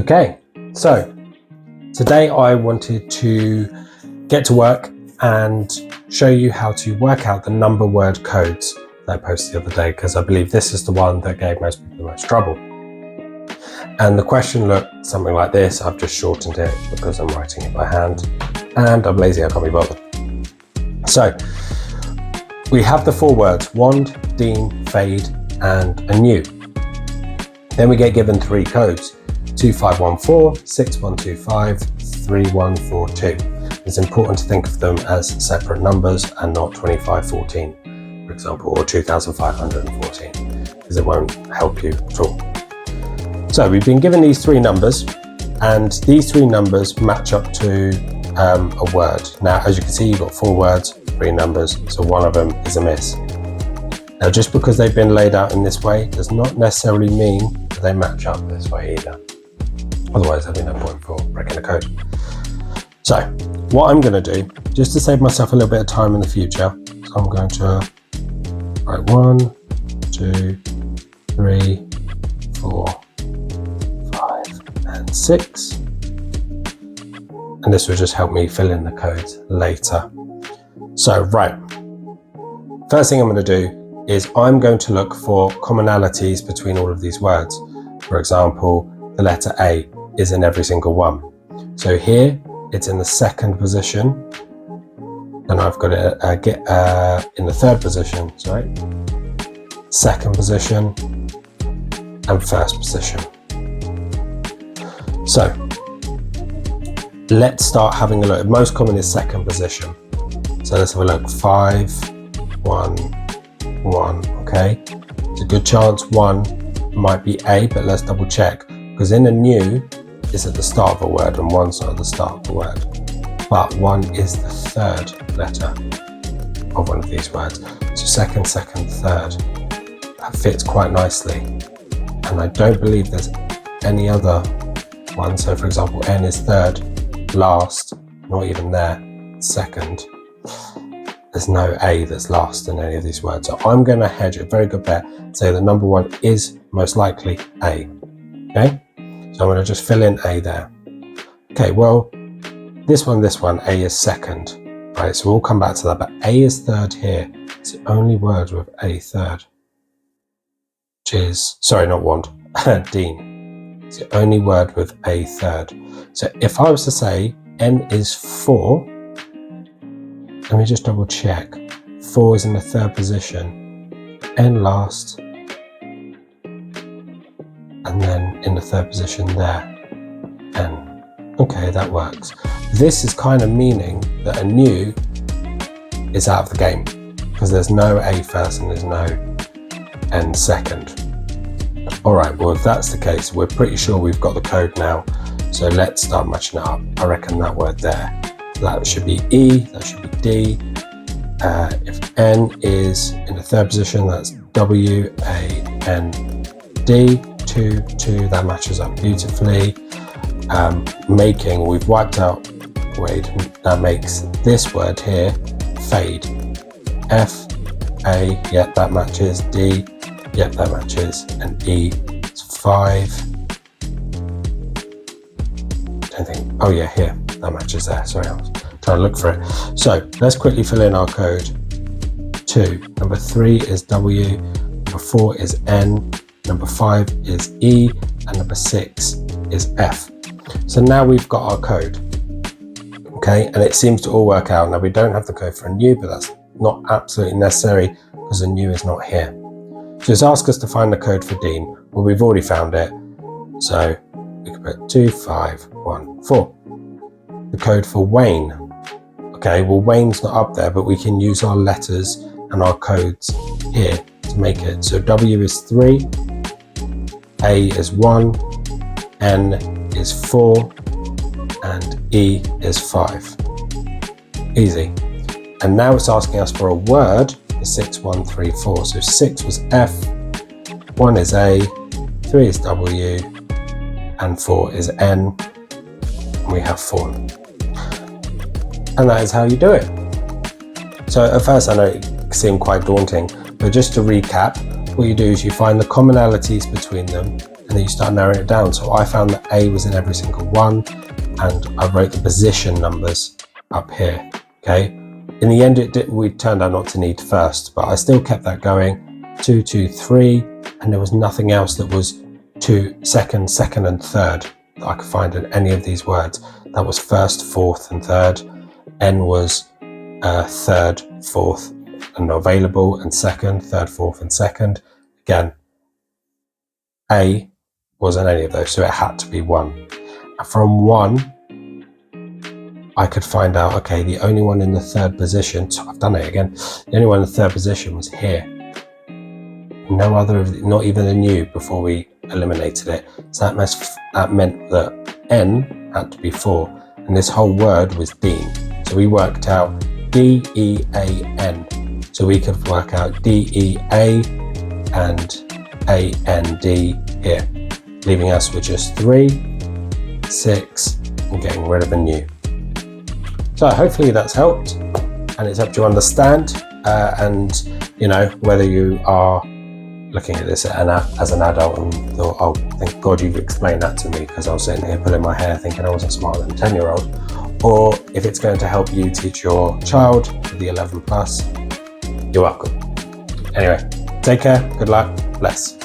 Okay, so today I wanted to get to work and show you how to work out the number word codes that I posted the other day, because I believe this is the one that gave most people the most trouble. And the question looked something like this. I've just shortened it because I'm writing it by hand and I'm lazy, I can't be bothered. So we have the four words: wand, dean, fade, and a new. Then we get given three codes: 2514, 6125, 3142. It's important to think of them as separate numbers and not 2514, for example, or 2514, because it won't help you at all. So we've been given these three numbers, and these three numbers match up to a word. Now, as you can see, you've got four words, three numbers, so one of them is amiss. Now, just because they've been laid out in this way does not necessarily mean that they match up this way either. Otherwise, there'll be no point for breaking the code. So what I'm going to do, just to save myself a little bit of time in the future, so I'm going to write 1, 2, 3, 4, 5, and 6. And this will just help me fill in the codes later. So, right. First thing I'm going to do is I'm going to look for commonalities between all of these words. For example, the letter A is in every single one. So here it's in the second position, and I've got it in the third position, second position, and first position. So let's start having a look. Most common is second position. So let's have a look. 5, 1, 1. Okay, it's a good chance 1 might be A, but let's double check, because in a new is at the start of a word and 1's not at the start of the word, but 1 is the third letter of one of these words. So second, third, that fits quite nicely, and I don't believe there's any other one. So for example, N is third, last, not even there, second. There's no A that's last in any of these words. So I'm going to hedge a very good bet, say that number 1 is most likely A. Okay, so I'm going to just fill in A there. Okay, well, this one, A is second. Right, so we'll come back to that, but A is third here. It's the only word with A third, which is, sorry, not wand, dean. It's the only word with A third. So if I was to say N is 4, let me just double check. 4 is in the third position, N last, and then in the third position there, N. Okay, that works. This is kind of meaning that a new is out of the game, because there's no A first and there's no N second. All right, well, if that's the case, we're pretty sure we've got the code now. So let's start matching it up. I reckon that word there, that should be E, that should be D. If N is in the third position, that's W, A, N, D. 2, 2, that matches up beautifully. We've wiped out Wade, that makes this word here fade. F, A, yep, that matches. D, yep, that matches. And E is 5. Don't think, oh yeah, here, that matches there. Sorry, I was trying to look for it. So let's quickly fill in our code. 2, number 3 is W, number 4 is N, number 5 is E, and number 6 is F. So now we've got our code, okay, and it seems to all work out. Now we don't have the code for a new, but that's not absolutely necessary because a new is not here. So it's asked us to find the code for Dean. Well, we've already found it, so we can put 2514. The code for Wayne. Okay, well, Wayne's not up there, but we can use our letters and our codes here to make it. So W is 3, A is 1, N is 4, and E is 5. Easy. And now it's asking us for a word, the 6, 1, 3, 4. So 6 was F, 1 is A, 3 is W, and 4 is N. And we have 4. And that is how you do it. So at first I know it seemed quite daunting, but just to recap, what you do is you find the commonalities between them, and then you start narrowing it down. So I found that A was in every single one, and I wrote the position numbers up here. Okay. In the end, we turned out not to need first, but I still kept that going. 2, 2, 3, and there was nothing else that was second, and third that I could find in any of these words. That was first, fourth, and third. N was third, fourth, and available, and second, third, fourth, and second. Again, A wasn't any of those, so it had to be 1. And from 1, I could find out, okay, the only one in the third position, so I've done it again, the only one in the third position was here. No other, not even a new before we eliminated it. So that meant that N had to be 4, and this whole word was Dean. So we worked out D-E-A-N. So we could work out D-E-A and A-N-D here, leaving us with just 3, 6, and getting rid of a new. So hopefully that's helped, and it's helped you understand, and you know, whether you are looking at this as an adult and thought, oh, thank God you've explained that to me, because I was sitting here pulling my hair thinking I wasn't smarter than a 10-year-old, or if it's going to help you teach your child for the 11+, you're welcome. Anyway, take care, good luck, bless.